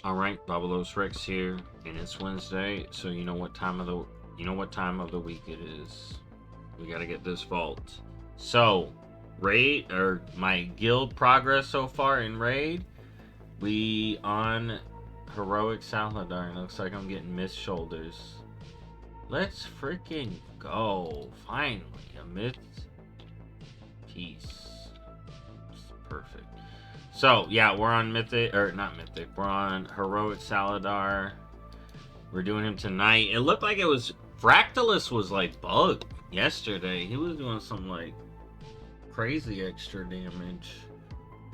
All right, BobalosRex here, and it's Wednesday, so you know what time of the week it is. We gotta get this vault. So, raid or my guild progress so far in raid, we on heroic Saladar. Looks like I'm getting missed shoulders. Let's freaking go! Finally, a myth piece. It's perfect. So, yeah, we're on Mythic, or not Mythic, we're on Heroic Saladar. We're doing him tonight. It looked like it was, Fractalus was like bugged yesterday. He was doing some like crazy extra damage.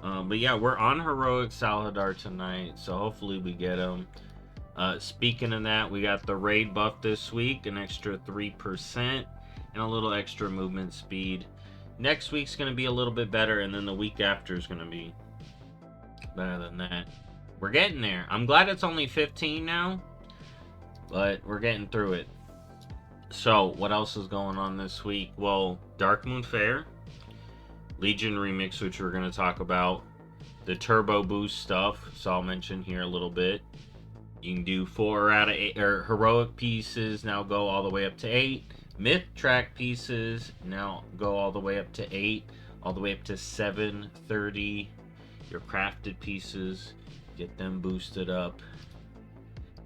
But yeah, we're on Heroic Saladar tonight, so hopefully we get him. Speaking of that, we got the raid buff this week, an extra 3%, and a little extra movement speed. Next week's going to be a little bit better, and then the week after is going to be better than that. We're getting there. I'm glad it's only 15 now, but we're getting through it. So, what else is going on this week? Well, Dark Moon Fair, Legion Remix, which we're going to talk about, the Turbo Boost stuff, so I'll mention here a little bit. You can do 4 out of 8, or Heroic pieces now go all the way up to 8. Myth Track pieces now go all the way up to 8, all the way up to 730. Your crafted pieces, get them boosted up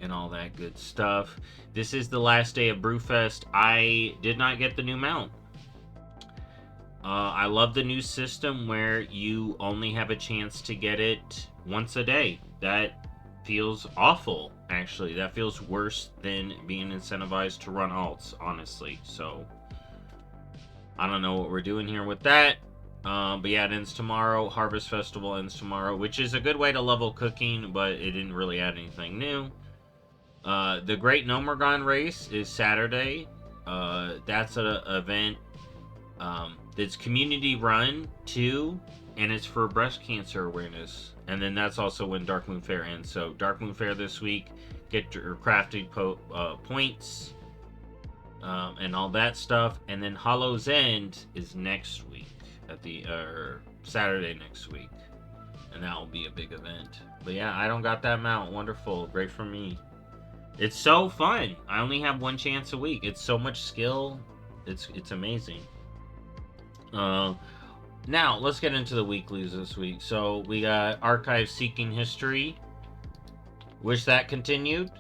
and all that good stuff. This is the last day of Brewfest. I did not get the new mount. I love the new system where you only have a chance to get it once a day. That feels awful, actually. That feels worse than being incentivized to run alts, honestly. So, I don't know what we're doing here with that. But yeah, it ends tomorrow. Harvest Festival ends tomorrow, which is a good way to level cooking, but it didn't really add anything new. The Great Nomergon race is Saturday. That's an event that's community run too, and it's for breast cancer awareness. And then that's also when Dark Moon Fair ends. So Dark Moon Fair this week, get your crafted points and all that stuff. And then Hollow's End is next week. At the Saturday next week, and that will be a big event. But yeah, I don't got that mount. Wonderful, great for me. It's so fun. I only have one chance a week. It's so much skill. It's amazing. Now let's get into the weeklies this week. So we got Archive Seeking History. Wish that continued,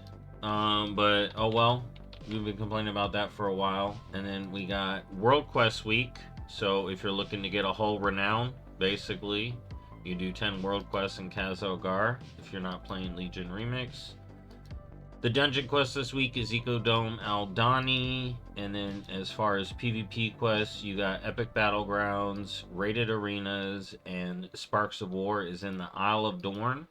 but oh well. We've been complaining about that for a while. And then we got World Quest Week. So if you're looking to get a whole renown, basically, you do 10 world quests in Kazalgar if you're not playing Legion Remix. The dungeon quest this week is Ecodome Aldani. And then as far as PvP quests, you got Epic Battlegrounds, Rated Arenas, and Sparks of War is in the Isle of Dorn.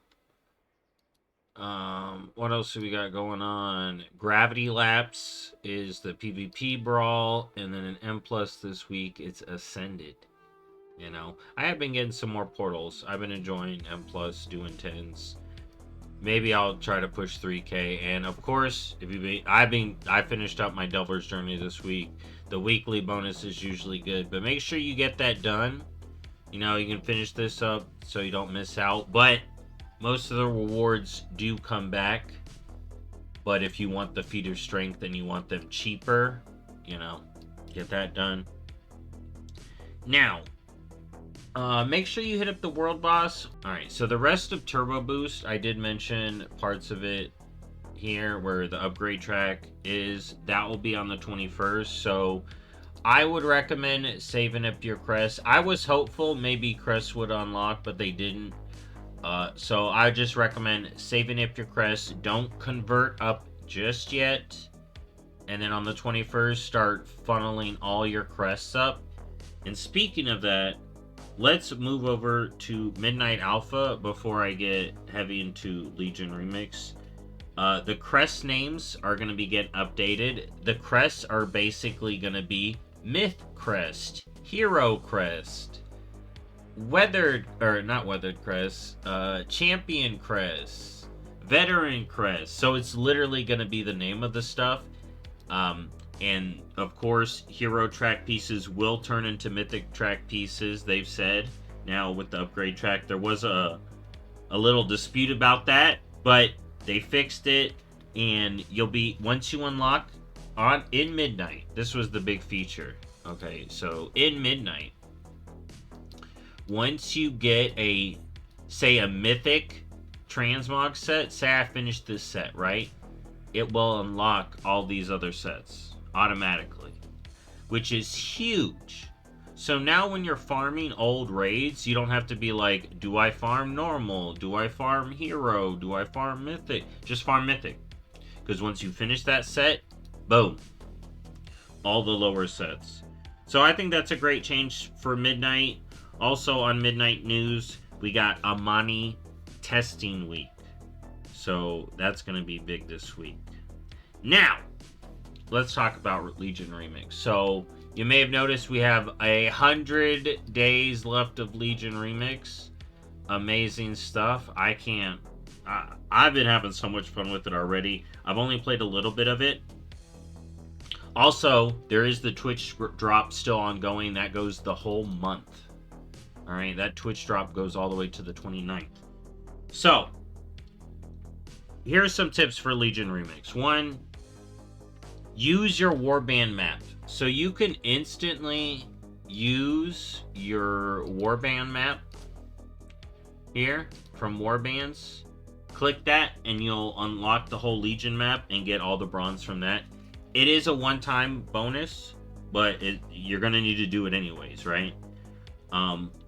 What else do we got going on? Gravity Lapse is the PvP brawl, and then an M+ this week, it's Ascended. You know, I have been getting some more portals. I've been enjoying M+, doing 10s. Maybe I'll try to push 3K, and of course, I finished up my Delver's Journey this week. The weekly bonus is usually good, but make sure you get that done. You know, you can finish this up so you don't miss out, but most of the rewards do come back, but if you want the feeder strength and you want them cheaper, you know, get that done. Now, make sure you hit up the world boss. Alright, so the rest of Turbo Boost, I did mention parts of it here where the upgrade track is. That will be on the 21st, so I would recommend saving up your crests. I was hopeful maybe crests would unlock, but they didn't. So I just recommend saving up your crests. Don't convert up just yet. And then on the 21st, start funneling all your crests up. And speaking of that, let's move over to Midnight Alpha before I get heavy into Legion Remix. The crest names are going to be getting updated. The crests are basically going to be Myth Crest, Hero Crest, Champion Crest, Veteran Crest. So it's literally going to be the name of the stuff. And of course, hero track pieces will turn into mythic track pieces, they've said. Now with the upgrade track, there was a little dispute about that, but They fixed it, and you'll be, once you unlock in midnight, this was the big feature. Okay, so in midnight, once you get say a mythic transmog set, say I finished this set, right? It will unlock all these other sets automatically, which is huge. So now when you're farming old raids, you don't have to be like, do I farm normal? Do I farm hero? Do I farm mythic? Just farm mythic. Because once you finish that set, boom, all the lower sets. So I think that's a great change for Midnight. Also on Midnight News, we got Amani testing week. So that's going to be big this week. Now, let's talk about Legion Remix. So you may have noticed we have 100 days left of Legion Remix. Amazing stuff. I've been having so much fun with it already. I've only played a little bit of it. Also, there is the Twitch drop still ongoing. That goes the whole month. Alright, that Twitch drop goes all the way to the 29th. So, here's some tips for Legion Remix. 1, use your warband map. So you can instantly use your warband map here from warbands. Click that and you'll unlock the whole Legion map and get all the bronze from that. It is a one-time bonus, but you're going to need to do it anyways, right?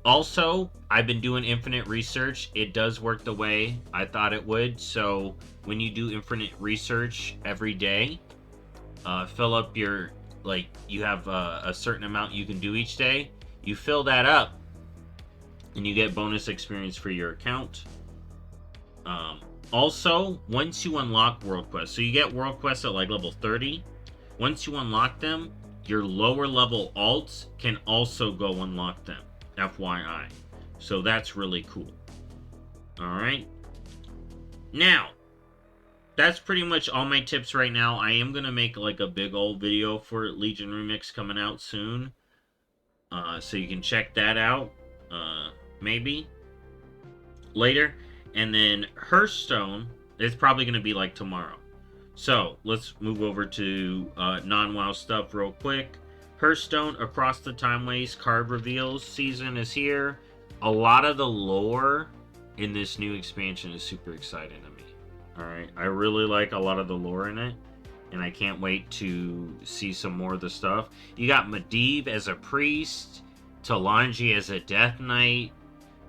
Also, I've been doing infinite research. It does work the way I thought it would. So when you do infinite research every day, fill up your, like, you have a certain amount you can do each day. You fill that up, and you get bonus experience for your account. Also, once you unlock World Quests, so you get World Quests at, like, level 30. Once you unlock them, your lower level alts can also go unlock them. FYI. So that's really cool. Alright. Now, that's pretty much all my tips right now. I am going to make like a big old video for Legion Remix coming out soon. So you can check that out. Maybe later. And then Hearthstone is probably going to be like tomorrow. So let's move over to non-WoW stuff real quick. Hearthstone Across the Timeways card reveals season is here. A lot of the lore in this new expansion is super exciting to me. Alright, I really like a lot of the lore in it, and I can't wait to see some more of the stuff. You got Medivh as a priest, Talanji as a death knight,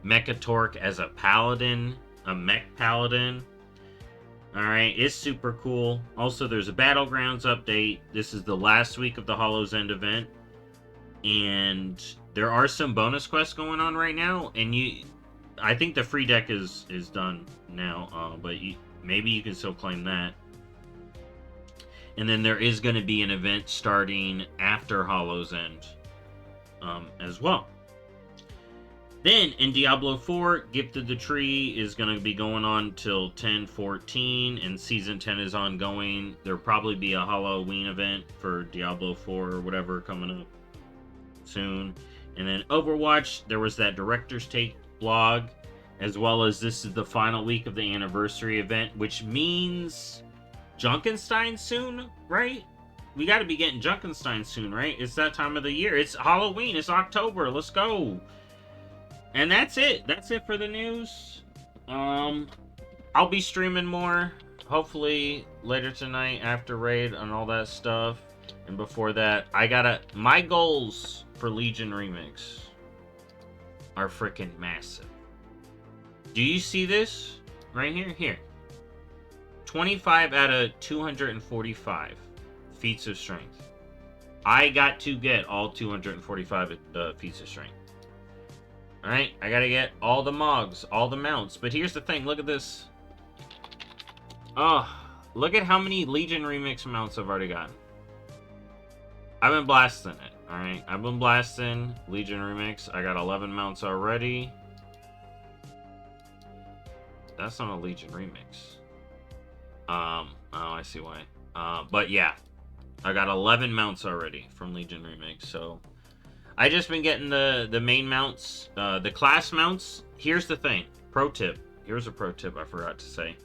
Mechatork as a paladin, a mech paladin. Alright, it's super cool. Also, there's a Battlegrounds update. This is the last week of the Hollow's End event. And there are some bonus quests going on right now. And I think the free deck is done now. But maybe you can still claim that. And then there is going to be an event starting after Hollow's End as well. Then, in Diablo 4, Gift of the Tree is going to be going on till 10/14, and Season 10 is ongoing. There'll probably be a Halloween event for Diablo 4 or whatever coming up soon. And then Overwatch, there was that Director's Take blog, as well as this is the final week of the anniversary event, which means Junkenstein soon, right? We got to be getting Junkenstein soon, right? It's that time of the year. It's Halloween. It's October. Let's go. And that's it. That's it for the news. I'll be streaming more, hopefully later tonight after raid and all that stuff. And before that, my goals for Legion Remix are freaking massive. Do you see this right here? Here. 25 out of 245 feats of strength. I got to get all 245 feats of strength. Alright, I gotta get all the Mogs, all the mounts. But here's the thing, look at this. Oh, look at how many Legion Remix mounts I've already gotten. I've been blasting it, alright? I've been blasting Legion Remix. I got 11 mounts already. That's not a Legion Remix. Oh, I see why. But yeah, I got 11 mounts already from Legion Remix, so I just been getting the main mounts, the class mounts. Here's the thing, pro tip. Here's a pro tip I forgot to say.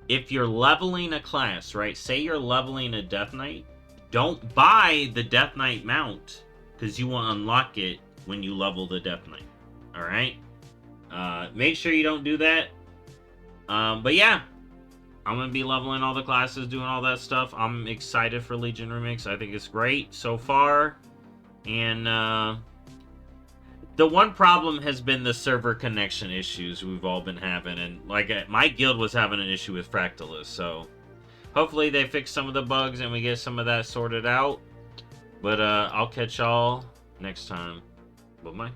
if you're leveling a class, right? Say you're leveling a Death Knight, don't buy the Death Knight mount because you will unlock it when you level the Death Knight. All right. Make sure you don't do that. But yeah, I'm gonna be leveling all the classes, doing all that stuff. I'm excited for Legion Remix. I think it's great so far. And the one problem has been the server connection issues we've all been having, and like my guild was having an issue with Fractalus, so hopefully they fix some of the bugs and we get some of that sorted out. But I'll catch y'all next time. Bye-bye.